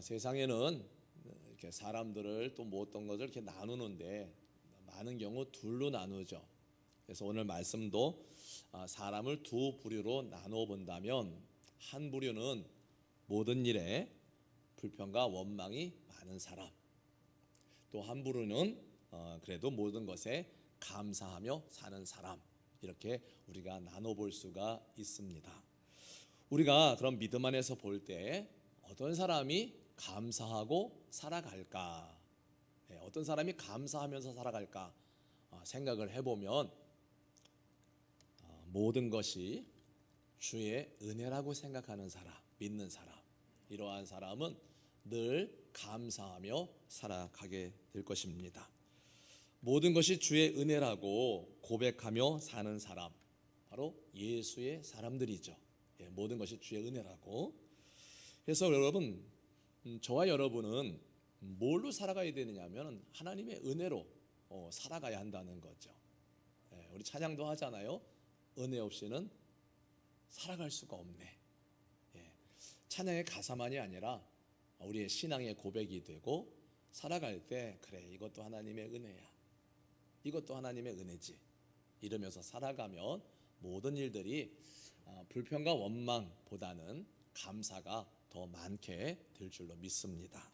세상에는 이렇게 사람들을 또 뭐 어떤 것을 이렇게 나누는데 많은 경우 둘로 나누죠. 그래서 오늘 말씀도 사람을 두 부류로 나누어 본다면, 한 부류는 모든 일에 불평과 원망이 많은 사람, 또 한 부류는 그래도 모든 것에 감사하며 사는 사람, 이렇게 우리가 나눠 볼 수가 있습니다. 우리가 그런 믿음 안에서 볼 때 어떤 사람이 감사하고 살아갈까, 어떤 사람이 감사하면서 살아갈까 생각을 해보면, 모든 것이 주의 은혜라고 생각하는 사람, 믿는 사람, 이러한 사람은 늘 감사하며 살아가게 될 것입니다. 모든 것이 주의 은혜라고 고백하며 사는 사람, 바로 예수의 사람들이죠. 모든 것이 주의 은혜라고. 그래서 여러분, 저와 여러분은 뭘로 살아가야 되느냐 하면 하나님의 은혜로 살아가야 한다는 거죠. 우리 찬양도 하잖아요. 은혜 없이는 살아갈 수가 없네. 찬양의 가사만이 아니라 우리의 신앙의 고백이 되고, 살아갈 때 그래, 이것도 하나님의 은혜야, 이것도 하나님의 은혜지, 이러면서 살아가면 모든 일들이 불평과 원망보다는 감사가 더 많게 될 줄로 믿습니다.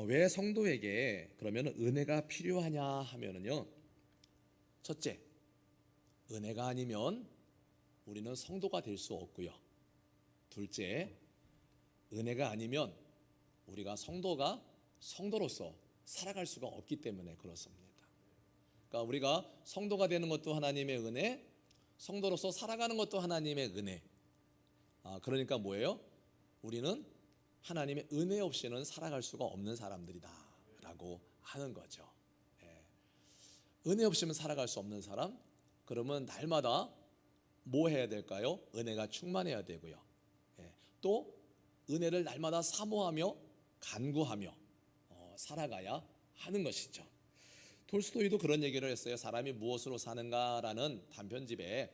왜 성도에게 그러면 은혜가 필요하냐 하면은요, 첫째, 은혜가 아니면 우리는 성도가 될 수 없고요. 둘째, 은혜가 아니면 우리가 성도로서 살아갈 수가 없기 때문에 그렇습니다. 그러니까 우리가 성도가 되는 것도 하나님의 은혜, 성도로서 살아가는 것도 하나님의 은혜. 그러니까 뭐예요? 우리는 하나님의 은혜 없이는 살아갈 수가 없는 사람들이다 라고 하는 거죠. 은혜 없이는 살아갈 수 없는 사람, 그러면 날마다 뭐 해야 될까요? 은혜가 충만해야 되고요. 또 은혜를 날마다 사모하며 간구하며 살아가야 하는 것이죠. 톨스토이도 그런 얘기를 했어요. 사람이 무엇으로 사는가라는 단편집에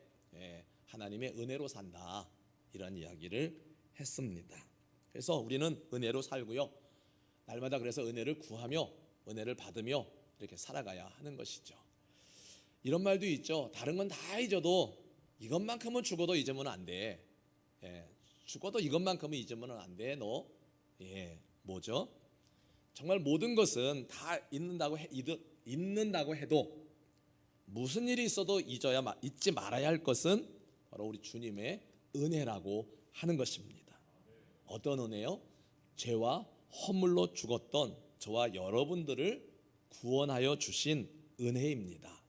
하나님의 은혜로 산다, 이런 이야기를 했습니다. 그래서 우리는 은혜로 살고요, 날마다 그래서 은혜를 구하며 은혜를 받으며 이렇게 살아가야 하는 것이죠. 이런 말도 있죠. 다른 건 다 잊어도 이것만큼은 죽어도 잊으면 안 돼. 죽어도 이것만큼은 잊으면 안 돼. 너 뭐죠? 정말 모든 것은 다 잊는다고 해도 무슨 일이 있어도 잊지 말아야 할 것은 바로 우리 주님의 은혜라고 하는 것입니다. 어떤 은혜요? 죄와 허물로 죽었던 저와 여러분들을 구원하여 주신 은혜입니다.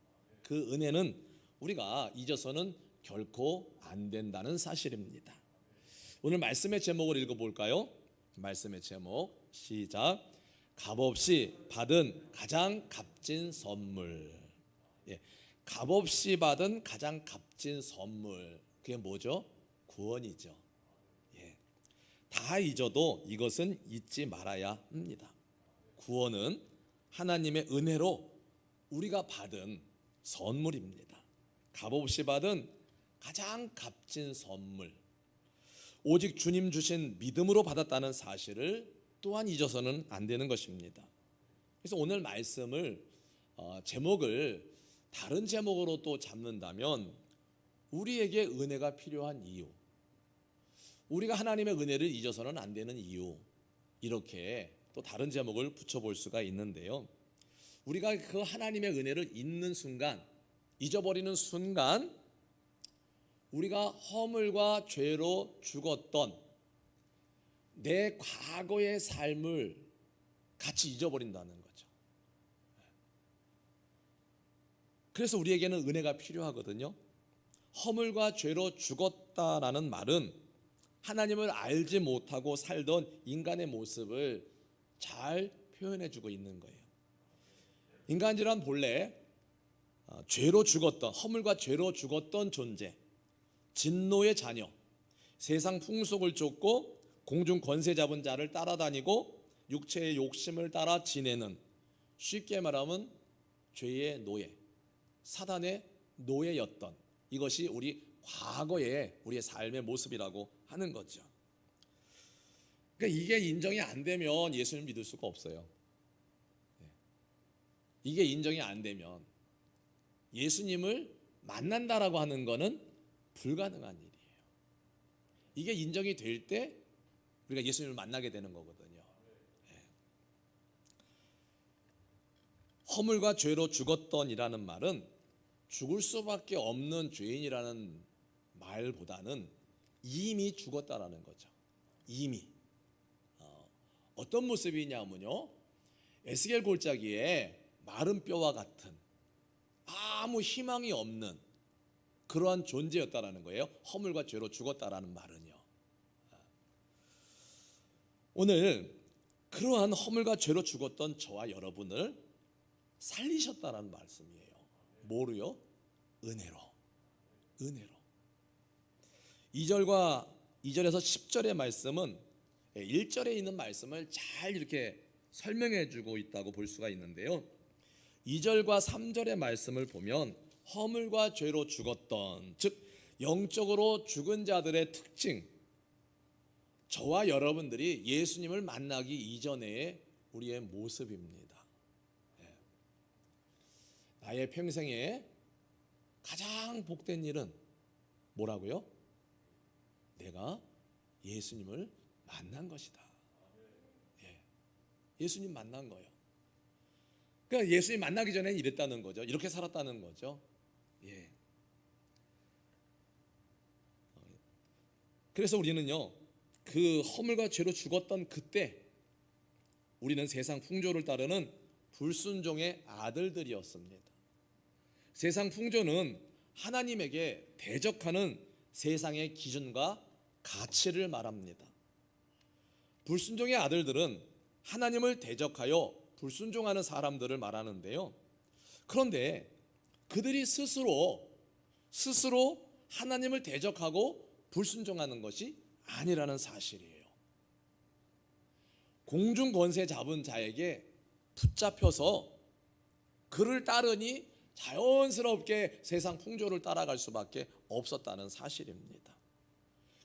그 은혜는 우리가 잊어서는 결코 안 된다는 사실입니다. 오늘 말씀의 제목을 읽어볼까요? 말씀의 제목 시작. 값없이 받은 가장 값진 선물. 값없이 받은 가장 값진 선물, 그게 뭐죠? 구원이죠. 다 잊어도 이것은 잊지 말아야 합니다. 구원은 하나님의 은혜로 우리가 받은 선물입니다. 값없이 받은 가장 값진 선물, 오직 주님 주신 믿음으로 받았다는 사실을 또한 잊어서는 안 되는 것입니다. 그래서 오늘 말씀을 제목을 다른 제목으로 또 잡는다면, 우리에게 은혜가 필요한 이유, 우리가 하나님의 은혜를 잊어서는 안 되는 이유, 이렇게 또 다른 제목을 붙여볼 수가 있는데요, 우리가 그 하나님의 은혜를 잊는 순간, 잊어버리는 순간, 우리가 허물과 죄로 죽었던 내 과거의 삶을 같이 잊어버린다는 거죠. 그래서 우리에게는 은혜가 필요하거든요. 허물과 죄로 죽었다라는 말은 하나님을 알지 못하고 살던 인간의 모습을 잘 표현해주고 있는 거예요. 인간이란 본래 죄로 죽었던, 허물과 죄로 죽었던 존재, 진노의 자녀, 세상 풍속을 쫓고 공중 권세 잡은 자를 따라다니고 육체의 욕심을 따라 지내는, 쉽게 말하면 죄의 노예, 사단의 노예였던, 이것이 우리 과거의 우리의 삶의 모습이라고 하는 거죠. 그러니까 이게 인정이 안 되면 예수님을 믿을 수가 없어요. 이게 인정이 안 되면 예수님을 만난다라고 하는 것은 불가능한 일이에요. 이게 인정이 될 때 우리가 예수님을 만나게 되는 거거든요. 허물과 죄로 죽었던이라는 말은 죽을 수밖에 없는 죄인이라는 말보다는 이미 죽었다라는 거죠. 이미. 어떤 모습이냐면요, 에스겔 골짜기에 마른 뼈와 같은 아무 희망이 없는 그러한 존재였다라는 거예요. 허물과 죄로 죽었다라는 말은요. 오늘 그러한 허물과 죄로 죽었던 저와 여러분을 살리셨다라는 말씀이에요. 뭐로요? 은혜로. 은혜로. 2절에서 10절의 말씀은 1절에 있는 말씀을 잘 이렇게 설명해 주고 있다고 볼 수가 있는데요, 2절과 3절의 말씀을 보면 허물과 죄로 죽었던, 즉 영적으로 죽은 자들의 특징, 저와 여러분들이 예수님을 만나기 이전의 우리의 모습입니다. 나의 평생에 가장 복된 일은 뭐라고요? 내가 예수님을 만난 것이다. 예수님 만난 거예요. 그러니까 예수님 만나기 전에 이랬다는 거죠. 이렇게 살았다는 거죠. 그래서 우리는요, 그 허물과 죄로 죽었던 그때 우리는 세상 풍조를 따르는 불순종의 아들들이었습니다. 세상 풍조는 하나님에게 대적하는 세상의 기준과 가치를 말합니다. 불순종의 아들들은 하나님을 대적하여 불순종하는 사람들을 말하는데요, 그런데 그들이 스스로 하나님을 대적하고 불순종하는 것이 아니라는 사실이에요. 공중 권세 잡은 자에게 붙잡혀서 그를 따르니 자연스럽게 세상 풍조를 따라갈 수밖에 없었다는 사실입니다.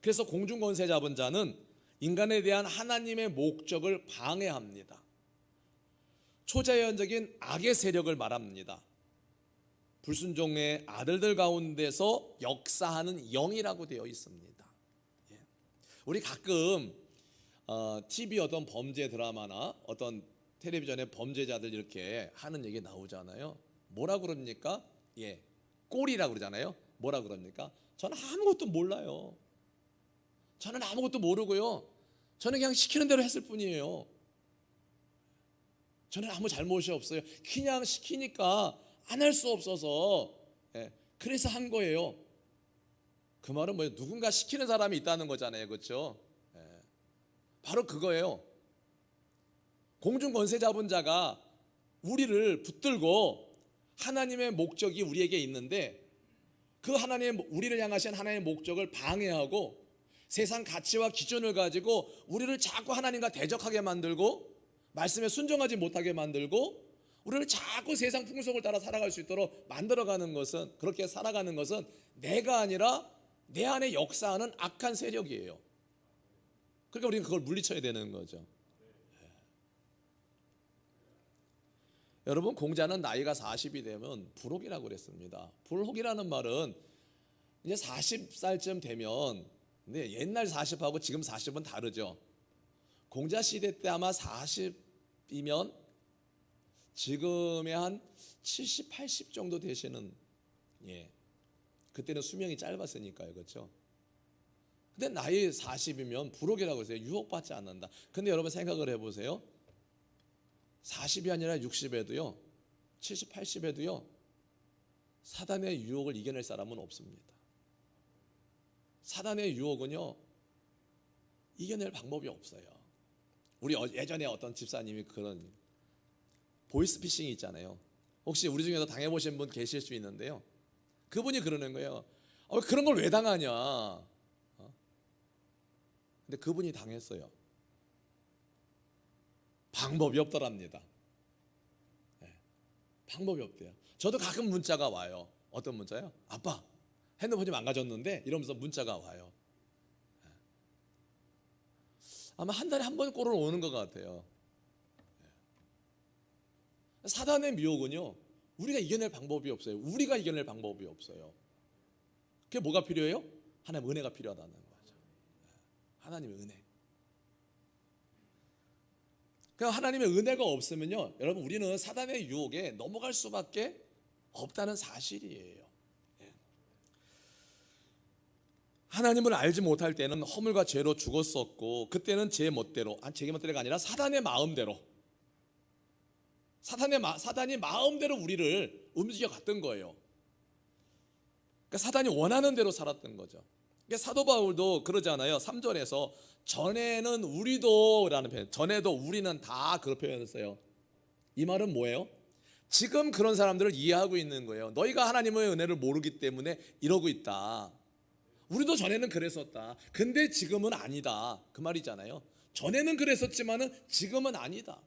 그래서 공중 권세 잡은 자는 인간에 대한 하나님의 목적을 방해합니다. 초자연적인 악의 세력을 말합니다. 불순종의 아들들 가운데서 역사하는 영이라고 되어 있습니다. 우리 가끔 TV 어떤 범죄 드라마나 어떤 텔레비전에 범죄자들 이렇게 하는 얘기 나오잖아요. 뭐라 그럽니까? 꼴이라고 그러잖아요. 뭐라 그럽니까? 저는 아무것도 몰라요. 저는 아무것도 모르고요, 저는 그냥 시키는 대로 했을 뿐이에요. 저는 아무 잘못이 없어요. 그냥 시키니까 안 할 수 없어서 그래서 한 거예요. 그 말은 뭐예요? 누군가 시키는 사람이 있다는 거잖아요. 그렇죠? 바로 그거예요. 공중 권세 잡은 자가 우리를 붙들고 하나님의 목적이 우리에게 있는데 그 우리를 향하신 하나님의 목적을 방해하고 세상 가치와 기준을 가지고 우리를 자꾸 하나님과 대적하게 만들고 말씀에 순종하지 못하게 만들고 우리를 자꾸 세상 풍속을 따라 살아갈 수 있도록 만들어가는 것은, 그렇게 살아가는 것은 내가 아니라 내 안에 역사하는 악한 세력이에요. 그러니까 우리는 그걸 물리쳐야 되는 거죠. 여러분, 공자는 나이가 40이 되면 불혹이라고 그랬습니다. 불혹이라는 말은 이제 40살쯤 되면, 근데 옛날 40하고 지금 40은 다르죠. 공자 시대 때 아마 40이면 지금의 한 70, 80 정도 되시는, 그때는 수명이 짧았으니까요. 그렇죠? 근데 나이 40이면 불혹이라고 했어요. 유혹받지 않는다. 근데 여러분 생각을 해보세요. 40이 아니라 60에도요, 70, 80에도요, 사단의 유혹을 이겨낼 사람은 없습니다. 사단의 유혹은요, 이겨낼 방법이 없어요. 우리 예전에 어떤 집사님이 그런 보이스피싱이 있잖아요. 혹시 우리 중에서 당해보신 분 계실 수 있는데요, 그분이 그러는 거예요. 그런 걸 왜 당하냐. 근데 그분이 당했어요. 방법이 없더랍니다. 방법이 없대요. 저도 가끔 문자가 와요. 어떤 문자요? 아빠, 핸드폰이 망가졌는데, 이러면서 문자가 와요. 아마 한 달에 한 번꼴은 오는 것 같아요. 사단의 미혹은요, 우리가 이겨낼 방법이 없어요. 우리가 이겨낼 방법이 없어요. 그게 뭐가 필요해요? 하나님의 은혜가 필요하다는 거죠. 하나님의 은혜. 그냥 하나님의 은혜가 없으면요, 여러분, 우리는 사단의 유혹에 넘어갈 수밖에 없다는 사실이에요. 하나님을 알지 못할 때는 허물과 죄로 죽었었고, 그때는 제 멋대로, 제 멋대로가 아니라 사단의 마음대로, 사단이 마음대로 우리를 움직여 갔던 거예요. 그러니까 사단이 원하는 대로 살았던 거죠. 그러니까 사도 바울도 그러잖아요. 3절에서 전에는 우리도 라는 표현, 전에도 우리는 다 그런 표현을 써요. 이 말은 뭐예요? 지금 그런 사람들을 이해하고 있는 거예요. 너희가 하나님의 은혜를 모르기 때문에 이러고 있다. 우리도 전에는 그랬었다. 근데 지금은 아니다. 그 말이잖아요. 전에는 그랬었지만은 지금은 아니다.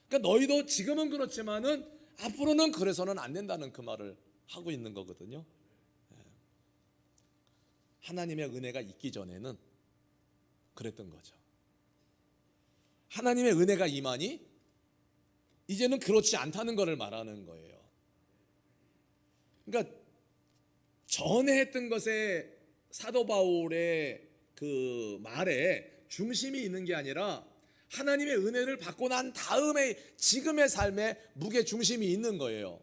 그러니까 너희도 지금은 그렇지만은 앞으로는 그래서는 안 된다는 그 말을 하고 있는 거거든요. 하나님의 은혜가 있기 전에는 그랬던 거죠. 하나님의 은혜가 임하니 이제는 그렇지 않다는 것을 말하는 거예요. 그러니까 전에 했던 것에 사도 바울의 그 말에 중심이 있는 게 아니라 하나님의 은혜를 받고 난 다음에 지금의 삶에 무게 중심이 있는 거예요.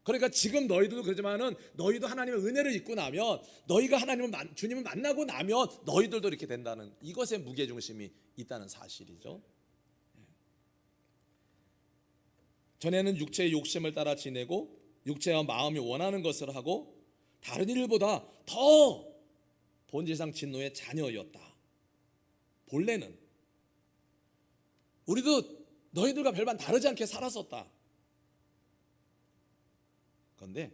그러니까 지금 너희들도 그러지만은 너희도 하나님의 은혜를 입고 나면, 너희가 주님을 만나고 나면 너희들도 이렇게 된다는, 이것에 무게 중심이 있다는 사실이죠. 전에는 육체의 욕심을 따라 지내고 육체와 마음이 원하는 것을 하고 다른 일보다 더 본질상 진노의 자녀였다. 본래는 우리도 너희들과 별반 다르지 않게 살았었다. 그런데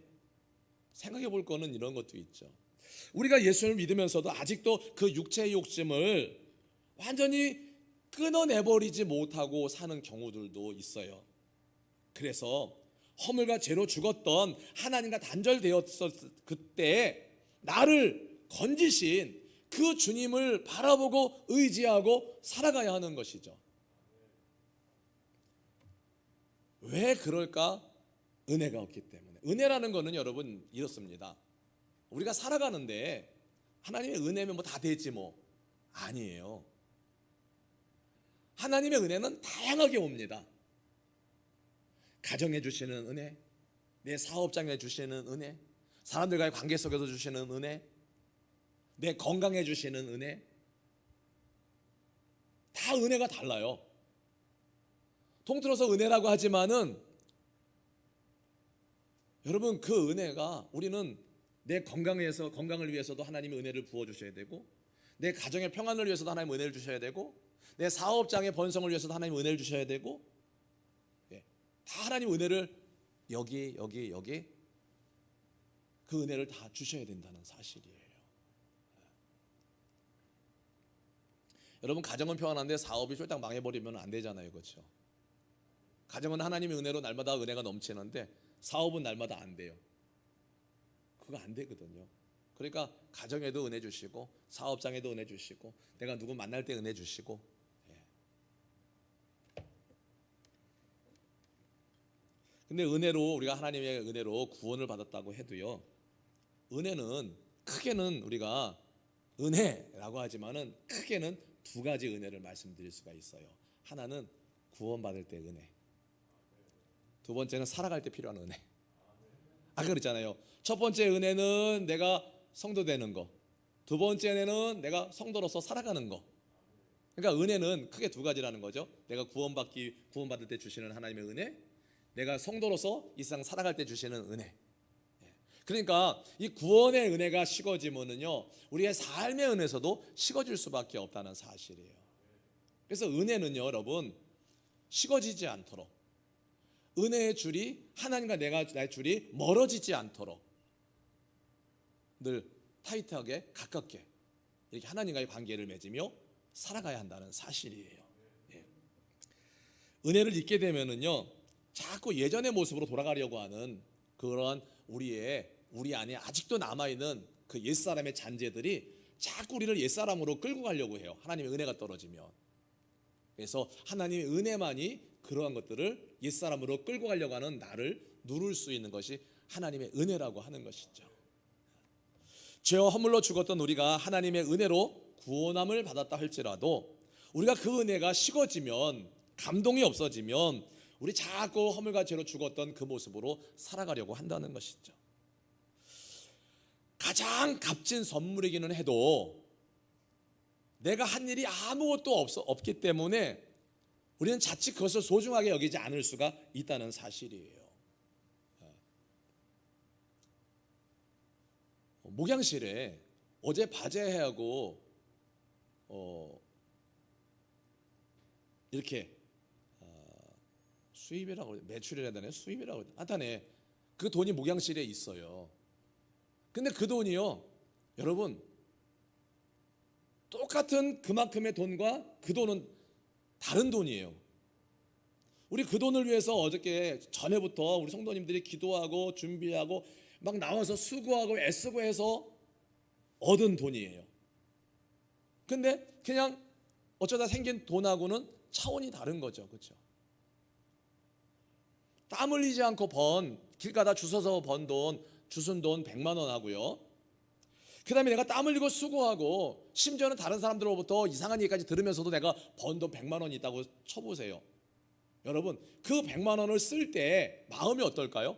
생각해 볼 거는 이런 것도 있죠. 우리가 예수를 믿으면서도 아직도 그 육체의 욕심을 완전히 끊어내버리지 못하고 사는 경우들도 있어요. 그래서 허물과 죄로 죽었던 하나님과 단절되었을 그때 나를 건지신 그 주님을 바라보고 의지하고 살아가야 하는 것이죠. 왜 그럴까? 은혜가 없기 때문에. 은혜라는 거는 여러분 이렇습니다. 우리가 살아가는데 하나님의 은혜면 뭐 다 되지 뭐, 아니에요. 하나님의 은혜는 다양하게 옵니다. 가정에 주시는 은혜, 내 사업장에 주시는 은혜, 사람들과의 관계 속에서 주시는 은혜, 내 건강에 주시는 은혜, 다 은혜가 달라요. 통틀어서 은혜라고 하지만은 여러분, 그 은혜가, 우리는 내 건강을 위해서도 하나님의 은혜를 부어주셔야 되고, 내 가정의 평안을 위해서도 하나님 은혜를 주셔야 되고, 내 사업장의 번성을 위해서도 하나님 은혜를 주셔야 되고, 다 하나님 은혜를 여기 그 은혜를 다 주셔야 된다는 사실이에요. 여러분, 가정은 평안한데 사업이 쫄딱 망해버리면 안 되잖아요. 그렇죠? 가정은 하나님의 은혜로 날마다 은혜가 넘치는데 사업은 날마다 안 돼요. 그거 안 되거든요. 그러니까 가정에도 은혜 주시고, 사업장에도 은혜 주시고, 내가 누구 만날 때 은혜 주시고. 근데 우리가 하나님의 은혜로 구원을 받았다고 해도요, 은혜는 크게는, 우리가 은혜라고 하지만은 크게는 두 가지 은혜를 말씀드릴 수가 있어요. 하나는 구원받을 때 은혜, 두 번째는 살아갈 때 필요한 은혜. 아까 그랬잖아요. 첫 번째 은혜는 내가 성도 되는 거, 두 번째 은혜는 내가 성도로서 살아가는 거. 그러니까 은혜는 크게 두 가지라는 거죠. 내가 구원받을 때 주시는 하나님의 은혜, 내가 성도로서 이 세상 살아갈 때 주시는 은혜. 그러니까 이 구원의 은혜가 식어지면은요, 우리의 삶의 은혜에서도 식어질 수밖에 없다는 사실이에요. 그래서 은혜는요, 여러분, 식어지지 않도록, 은혜의 줄이, 하나님과 나의 줄이 멀어지지 않도록 늘 타이트하게 가깝게 이렇게 하나님과의 관계를 맺으며 살아가야 한다는 사실이에요. 은혜를 잊게 되면은요, 자꾸 예전의 모습으로 돌아가려고 하는 그런 우리 안에 아직도 남아있는 그 옛사람의 잔재들이 자꾸 우리를 옛사람으로 끌고 가려고 해요. 하나님의 은혜가 떨어지면. 그래서 하나님의 은혜만이 그러한 것들을 옛사람으로 끌고 가려고 하는 나를 누를 수 있는 것이 하나님의 은혜라고 하는 것이죠. 죄와 허물로 죽었던 우리가 하나님의 은혜로 구원함을 받았다 할지라도 우리가 그 은혜가 식어지면, 감동이 없어지면 우리 자꾸 허물과 죄로 죽었던 그 모습으로 살아가려고 한다는 것이죠. 가장 값진 선물이기는 해도 내가 한 일이 아무것도 없기 때문에 우리는 자칫 그것을 소중하게 여기지 않을 수가 있다는 사실이에요. 목양실에 어제 바제하고 이렇게 수입이라고 매출이라 해야 되나요? 수입이라고 하여튼에 그 돈이 목양실에 있어요. 근데 그 돈이요, 여러분, 똑같은 그만큼의 돈과 그 돈은 다른 돈이에요. 우리 그 돈을 위해서 어저께 전에부터 우리 성도님들이 기도하고 준비하고 막 나와서 수고하고 애쓰고 해서 얻은 돈이에요. 근데 그냥 어쩌다 생긴 돈하고는 차원이 다른 거죠. 그렇죠? 땀 흘리지 않고 길 가다 주워서 번 돈, 주순 돈 100만 원 하고요. 그 다음에 내가 땀 흘리고 수고하고 심지어는 다른 사람들로부터 이상한 얘기까지 들으면서도 내가 번 돈 100만 원이 있다고 쳐보세요. 여러분, 그 100만 원을 쓸 때 마음이 어떨까요?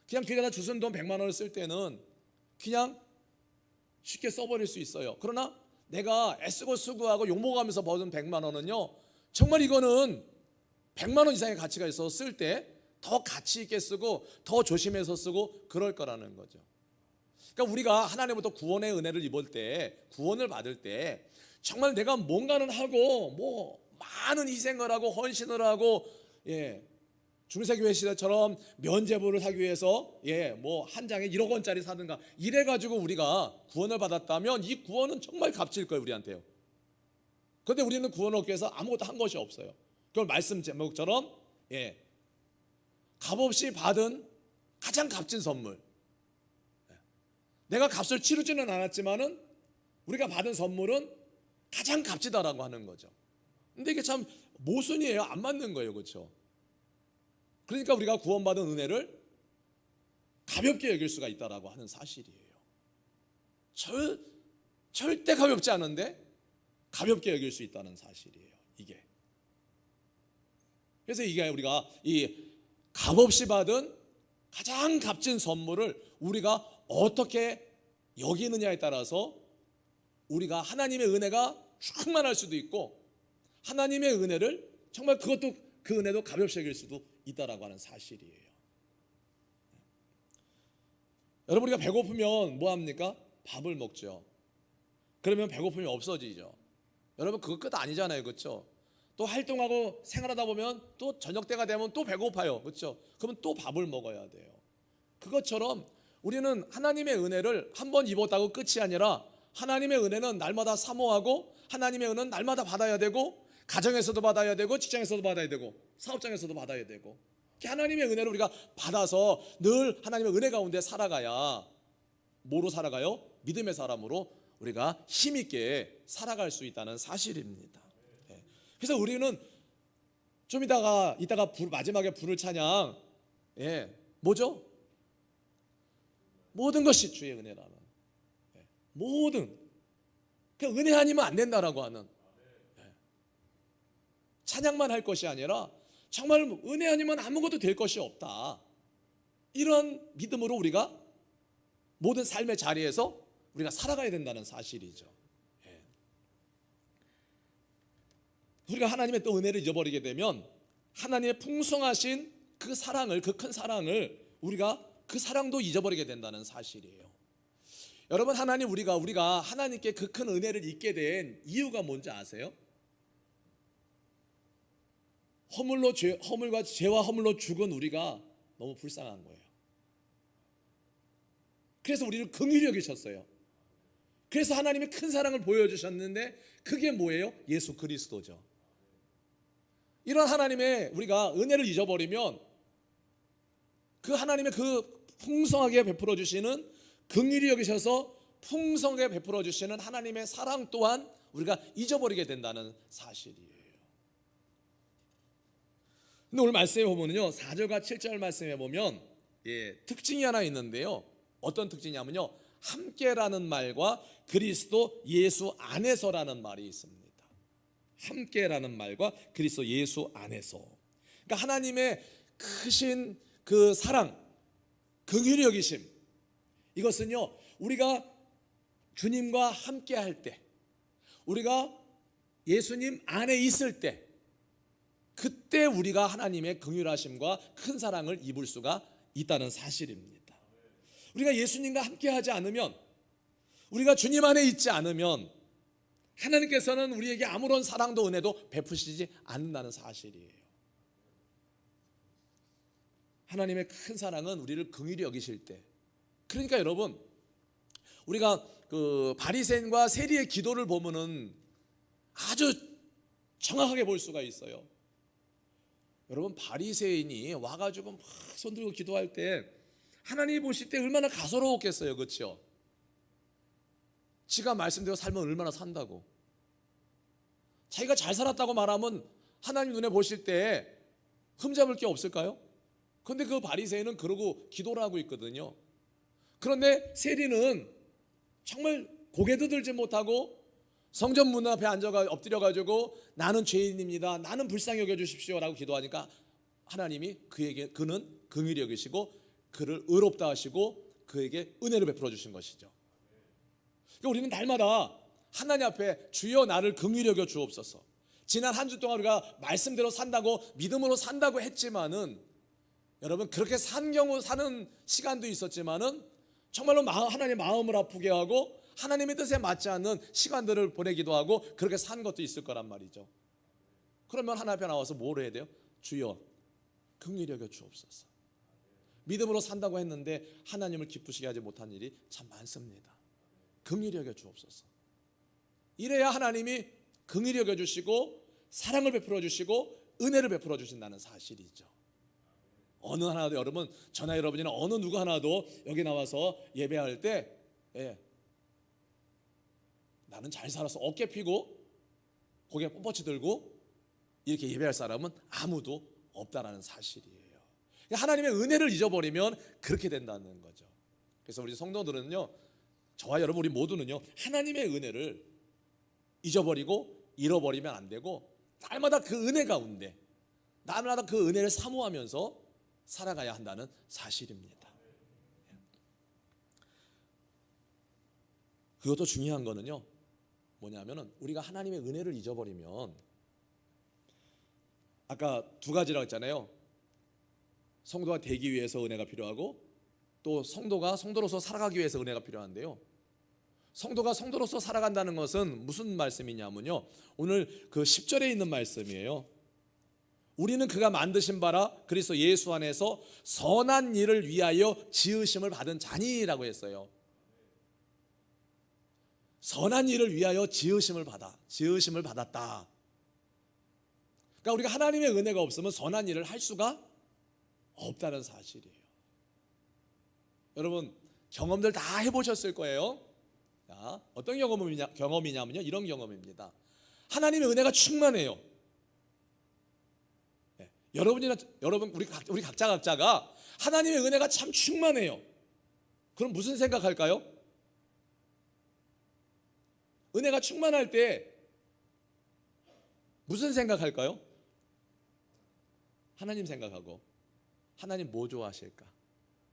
그냥 길 가다 주순 돈 100만 원을 쓸 때는 그냥 쉽게 써버릴 수 있어요. 그러나 내가 애쓰고 수고하고 욕먹으면서 버는 100만 원은요, 정말 이거는 100만 원 이상의 가치가 있어서 쓸 때 더 가치 있게 쓰고 더 조심해서 쓰고 그럴 거라는 거죠. 그러니까 우리가 하나님부터 구원의 은혜를 입을 때, 구원을 받을 때 정말 내가 뭔가는 하고 뭐 많은 희생을 하고 헌신을 하고, 중세교회 시대처럼 면죄부를 사기 위해서 뭐 한 장에 1억 원짜리 사든가 이래 가지고 우리가 구원을 받았다면 이 구원은 정말 값질 거예요, 우리한테요. 그런데 우리는 구원을 얻기 위해서 아무것도 한 것이 없어요. 그걸 말씀 제목처럼 값없이 받은 가장 값진 선물. 내가 값을 치르지는 않았지만은 우리가 받은 선물은 가장 값지다라고 하는 거죠. 근데 이게 참 모순이에요. 안 맞는 거예요. 그렇죠? 그러니까 우리가 구원받은 은혜를 가볍게 여길 수가 있다라고 하는 사실이에요. 절대 가볍지 않은데 가볍게 여길 수 있다는 사실이에요. 이게. 그래서 이게 우리가 이 값없이 받은 가장 값진 선물을 우리가 어떻게 여기느냐에 따라서 우리가 하나님의 은혜가 충만할 수도 있고, 하나님의 은혜를 정말 그 은혜도 가볍게 여길 수도 있다라고 하는 사실이에요. 여러분, 우리가 배고프면 뭐 합니까? 밥을 먹죠. 그러면 배고픔이 없어지죠. 여러분, 그거 끝 아니잖아요. 그렇죠? 또 활동하고 생활하다 보면 또 저녁 때가 되면 또 배고파요. 그렇죠? 그러면 또 밥을 먹어야 돼요. 그것처럼 우리는 하나님의 은혜를 한 번 입었다고 끝이 아니라 하나님의 은혜는 날마다 사모하고 하나님의 은혜는 날마다 받아야 되고, 가정에서도 받아야 되고, 직장에서도 받아야 되고, 사업장에서도 받아야 되고, 하나님의 은혜를 우리가 받아서 늘 하나님의 은혜 가운데 살아가야, 뭐로 살아가요? 믿음의 사람으로 우리가 힘있게 살아갈 수 있다는 사실입니다. 그래서 우리는 좀 이따가 마지막에 부를 찬양, 뭐죠? 모든 것이 주의 은혜라는, 모든, 그 은혜 아니면 안 된다라고 하는, 찬양만 할 것이 아니라 정말 은혜 아니면 아무것도 될 것이 없다, 이런 믿음으로 우리가 모든 삶의 자리에서 우리가 살아가야 된다는 사실이죠. 우리가 하나님의 또 은혜를 잊어버리게 되면 하나님의 풍성하신 그 사랑을, 그 큰 사랑을 우리가 그 사랑도 잊어버리게 된다는 사실이에요. 여러분, 우리가 하나님께 그 큰 은혜를 잊게 된 이유가 뭔지 아세요? 죄와 허물로 죽은 우리가 너무 불쌍한 거예요. 그래서 우리를 긍휼히 여기셨어요. 그래서 하나님의 큰 사랑을 보여주셨는데 그게 뭐예요? 예수 그리스도죠. 이런 하나님의 우리가 은혜를 잊어버리면 그 하나님의 그 풍성하게 베풀어 주시는 긍휼히 여기셔서 풍성하게 베풀어 주시는 하나님의 사랑 또한 우리가 잊어버리게 된다는 사실이에요. 근데 오늘 말씀에 보면요, 4절과 7절 말씀에 보면 특징이 하나 있는데요. 어떤 특징이냐면요, 함께라는 말과 그리스도 예수 안에서라는 말이 있습니다. 함께라는 말과 그리스도 예수 안에서. 그러니까 하나님의 크신 그 사랑, 긍휼히 여기심, 이것은요, 우리가 주님과 함께 할 때, 우리가 예수님 안에 있을 때, 그때 우리가 하나님의 긍휼하심과 큰 사랑을 입을 수가 있다는 사실입니다. 우리가 예수님과 함께 하지 않으면, 우리가 주님 안에 있지 않으면 하나님께서는 우리에게 아무런 사랑도 은혜도 베푸시지 않는다는 사실이에요. 하나님의 큰 사랑은 우리를 긍휼히 여기실 때, 그러니까 여러분, 우리가 그 바리새인과 세리의 기도를 보면은 아주 정확하게 볼 수가 있어요. 여러분, 바리새인이 와가지고 막 손들고 기도할 때 하나님이 보실 때 얼마나 가소로웠겠어요, 그렇죠? 지가 말씀대로 살면 얼마나 산다고, 자기가 잘 살았다고 말하면 하나님 눈에 보실 때 흠잡을 게 없을까요? 그런데 그 바리새인은 그러고 기도를 하고 있거든요. 그런데 세리는 정말 고개도 들지 못하고 성전 문 앞에 엎드려가지고 나는 죄인입니다, 나는 불쌍히 여겨주십시오 라고 기도하니까 하나님이 그는 긍휼히 여기시고 그를 의롭다 하시고 그에게 은혜를 베풀어 주신 것이죠. 그러니까 우리는 날마다 하나님 앞에 주여 나를 긍휼히 여겨 주옵소서, 지난 한 주 동안 우리가 말씀대로 산다고 믿음으로 산다고 했지만은, 여러분, 그렇게 사는 시간도 있었지만은 정말로 하나님의 마음을 아프게 하고 하나님의 뜻에 맞지 않는 시간들을 보내기도 하고 그렇게 산 것도 있을 거란 말이죠. 그러면 하나님 앞에 나와서 뭘 해야 돼요? 주여 긍휼히 여겨 주옵소서. 믿음으로 산다고 했는데 하나님을 기쁘시게 하지 못한 일이 참 많습니다. 긍휼히 여겨 주옵소서. 이래야 하나님이 긍휼히 여겨 주시고 사랑을 베풀어 주시고 은혜를 베풀어 주신다는 사실이죠. 어느 하나도, 여러분, 저나 여러분이나 어느 누구 하나도 여기 나와서 예배할 때 나는 잘 살아서 어깨 피고 고개 뻣뻣이 들고 이렇게 예배할 사람은 아무도 없다라는 사실이에요. 하나님의 은혜를 잊어버리면 그렇게 된다는 거죠. 그래서 우리 성도들은요, 저와 여러분 우리 모두는요, 하나님의 은혜를 잊어버리고 잃어버리면 안 되고 날마다 그 은혜 가운데, 날마다 그 은혜를 사모하면서 살아가야 한다는 사실입니다. 그것도 중요한 거는요, 뭐냐면은 우리가 하나님의 은혜를 잊어버리면, 아까 두 가지라고 했잖아요. 성도가 되기 위해서 은혜가 필요하고 또 성도가 성도로서 살아가기 위해서 은혜가 필요한데요, 성도가 성도로서 살아간다는 것은 무슨 말씀이냐면요, 오늘 그 10절에 있는 말씀이에요. 우리는 그가 만드신 바라 그리스도 예수 안에서 선한 일을 위하여 지으심을 받은 자니라고 했어요. 선한 일을 위하여 지으심을 받았다. 그러니까 우리가 하나님의 은혜가 없으면 선한 일을 할 수가 없다는 사실이에요. 여러분, 경험들 다 해보셨을 거예요. 자, 어떤 경험이냐면요, 이런 경험입니다. 하나님의 은혜가 충만해요. 여러분, 우리 각자가 하나님의 은혜가 참 충만해요. 그럼 무슨 생각할까요? 은혜가 충만할 때 무슨 생각할까요? 하나님 생각하고, 하나님 뭐 좋아하실까?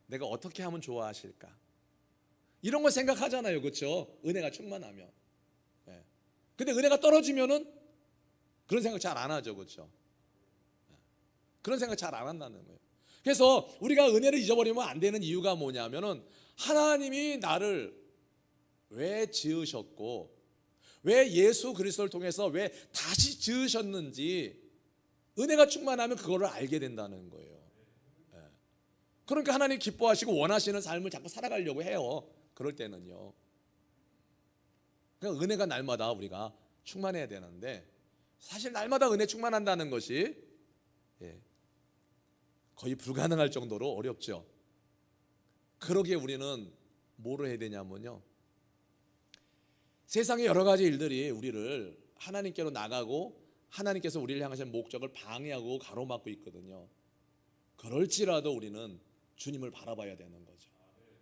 내가 어떻게 하면 좋아하실까? 이런 거 생각하잖아요, 그렇죠? 은혜가 충만하면. 근데 은혜가 떨어지면은 그런 생각 잘 안 하죠, 그렇죠? 그런 생각 잘 안 한다는 거예요. 그래서 우리가 은혜를 잊어버리면 안 되는 이유가 뭐냐면은, 하나님이 나를 왜 지으셨고 왜 예수 그리스도를 통해서 왜 다시 지으셨는지 은혜가 충만하면 그거를 알게 된다는 거예요. 그러니까 하나님 기뻐하시고 원하시는 삶을 자꾸 살아가려고 해요. 그럴 때는요, 그러니까 은혜가 날마다 우리가 충만해야 되는데, 사실 날마다 은혜 충만한다는 것이 거의 불가능할 정도로 어렵죠. 그러기에 우리는 뭐를 해야 되냐면요, 세상의 여러 가지 일들이 우리를 하나님께로 나가고 하나님께서 우리를 향하신 목적을 방해하고 가로막고 있거든요. 그럴지라도 우리는 주님을 바라봐야 되는 거죠.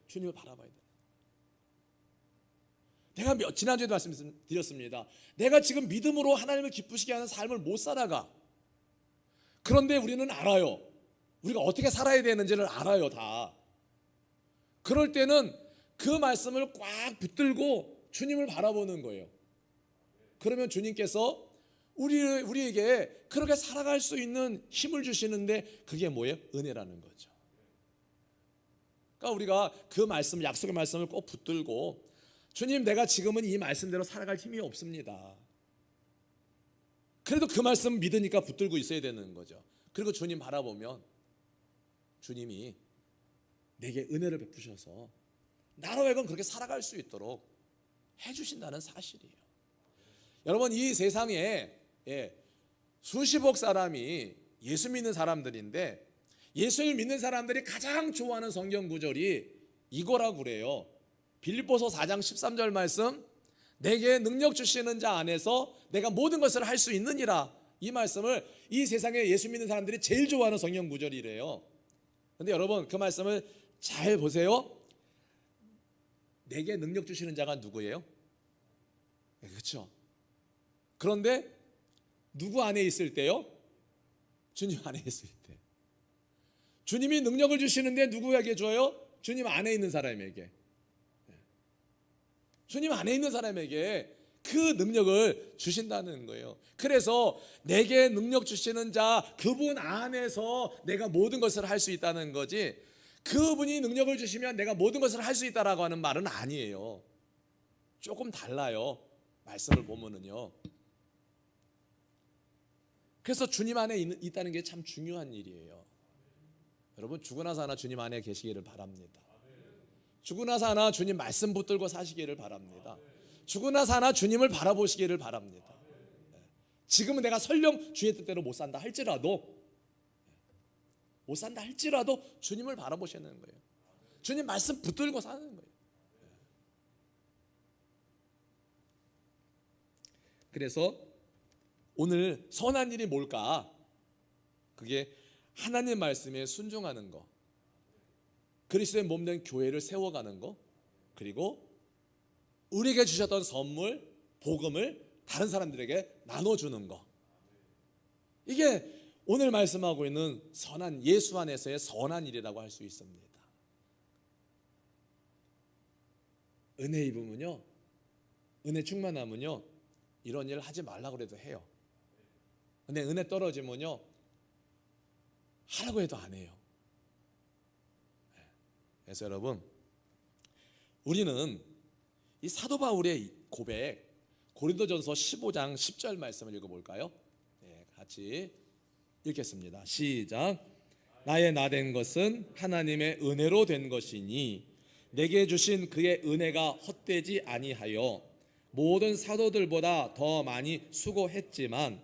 주님을 바라봐야 돼요. 내가 지난주에도 말씀드렸습니다. 내가 지금 믿음으로 하나님을 기쁘시게 하는 삶을 못 살아가. 그런데 우리는 알아요. 우리가 어떻게 살아야 되는지를 알아요, 다. 그럴 때는 그 말씀을 꽉 붙들고 주님을 바라보는 거예요. 그러면 주님께서 우리에게 그렇게 살아갈 수 있는 힘을 주시는데 그게 뭐예요? 은혜라는 거죠. 그러니까 우리가 그 말씀, 약속의 말씀을 꼭 붙들고 주님, 내가 지금은 이 말씀대로 살아갈 힘이 없습니다. 그래도 그 말씀 믿으니까 붙들고 있어야 되는 거죠. 그리고 주님 바라보면 주님이 내게 은혜를 베푸셔서 나로 하여금 그렇게 살아갈 수 있도록 해주신다는 사실이에요. 여러분, 이 세상에 수십억 사람이 예수 믿는 사람들인데 예수를 믿는 사람들이 가장 좋아하는 성경 구절이 이거라고 그래요. 빌립보서 4장 13절 말씀, 내게 능력 주시는 자 안에서 내가 모든 것을 할 수 있느니라. 이 말씀을 이 세상에 예수 믿는 사람들이 제일 좋아하는 성경 구절이래요. 그런데 여러분, 그 말씀을 잘 보세요. 내게 능력 주시는 자가 누구예요? 그렇죠. 그런데 누구 안에 있을 때요? 주님 안에 있을 때. 주님이 능력을 주시는데 누구에게 줘요? 주님 안에 있는 사람에게. 주님 안에 있는 사람에게 그 능력을 주신다는 거예요. 그래서 내게 능력 주시는 자, 그분 안에서 내가 모든 것을 할 수 있다는 거지, 그분이 능력을 주시면 내가 모든 것을 할 수 있다라고 하는 말은 아니에요. 조금 달라요. 말씀을 보면은요. 그래서 주님 안에 있다는 게 참 중요한 일이에요. 여러분, 죽으나 사나 주님 안에 계시기를 바랍니다. 죽으나 사나 주님 말씀 붙들고 사시기를 바랍니다. 죽으나 사나 주님을 바라보시기를 바랍니다. 지금은 내가 설령 주의 뜻대로 못 산다 할지라도 주님을 바라보시는 거예요. 주님 말씀 붙들고 사는 거예요. 그래서 오늘 선한 일이 뭘까? 그게 하나님 말씀에 순종하는 거, 그리스도의 몸된 교회를 세워가는 거, 그리고 우리에게 주셨던 선물, 복음을 다른 사람들에게 나눠주는 거. 이게 오늘 말씀하고 있는 선한, 예수 안에서의 선한 일이라고 할 수 있습니다. 은혜 입으면요, 은혜 충만하면요, 이런 일을 하지 말라고 해도 해요. 근데 은혜 떨어지면요, 하라고 해도 안 해요. 그래서 여러분, 우리는 이 사도 바울의 고백, 고린도전서 15장 10절 말씀을 읽어볼까요? 네, 같이 읽겠습니다. 시작. 나의 나된 것은 하나님의 은혜로 된 것이니 내게 주신 그의 은혜가 헛되지 아니하여 모든 사도들보다 더 많이 수고했지만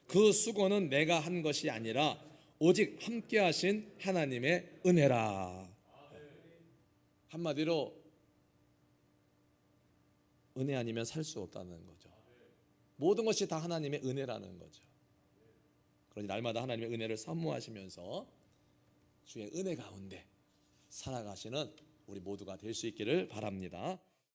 그 수고는 내가 한 것이 아니라 오직 함께 하신 하나님의 은혜라. 한마디로 은혜 아니면 살 수 없다는 거죠. 모든 것이 다 하나님의 은혜라는 거죠. 그러니 날마다 하나님의 은혜를 사모하시면서 주의 은혜 가운데 살아가시는 우리 모두가 될 수 있기를 바랍니다.